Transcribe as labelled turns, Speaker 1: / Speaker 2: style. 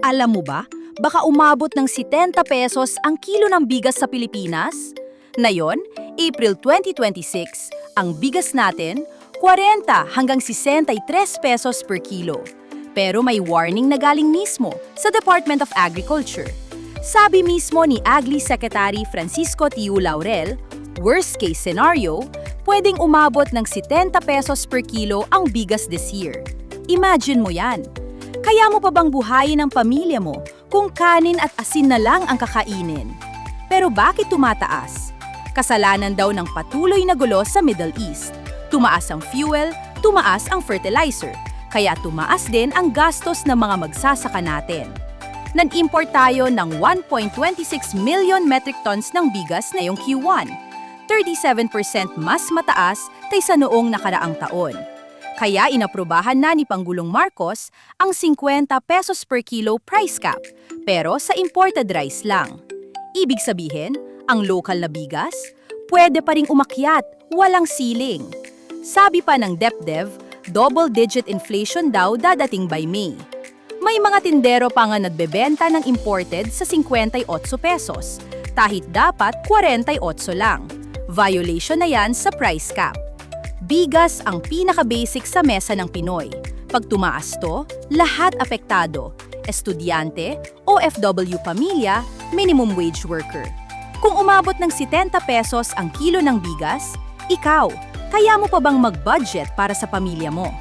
Speaker 1: Alam mo ba, baka umabot ng 70 pesos ang kilo ng bigas sa Pilipinas? Ngayon, April 2026, ang bigas natin, 40 hanggang 63 pesos per kilo. Pero may warning na galing mismo sa Department of Agriculture. Sabi mismo ni Agri Secretary Francisco Tiu Laurel, worst case scenario, pwedeng umabot ng 70 pesos per kilo ang bigas this year. Imagine mo yan. Kaya mo pa bang buhayin ang pamilya mo kung kanin at asin na lang ang kakainin? Pero bakit tumataas? Kasalanan daw ng patuloy na gulo sa Middle East. Tumaas ang fuel, tumaas ang fertilizer, kaya tumaas din ang gastos ng mga magsasaka natin. Nag-import tayo ng 1.26 million metric tons ng bigas ngayong Q1, 37% mas mataas kaysa noong nakaraang taon. Kaya inaprubahan na ni Pangulong Marcos ang 50 pesos per kilo price cap, pero sa imported rice lang. Ibig sabihin, ang local na bigas, pwede pa ring umakyat, walang ceiling. Sabi pa ng DepDev, double-digit inflation daw dadating by May. May mga tindero pa nga nagbebenta ng imported sa 58 pesos, kahit dapat 48 lang. Violation na yan sa price cap. Bigas ang pinaka-basic sa mesa ng Pinoy. Pag tumaas to, lahat apektado. Estudyante, OFW pamilya, minimum wage worker. Kung umabot ng 70 pesos ang kilo ng bigas, ikaw, kaya mo pa bang mag-budget para sa pamilya mo?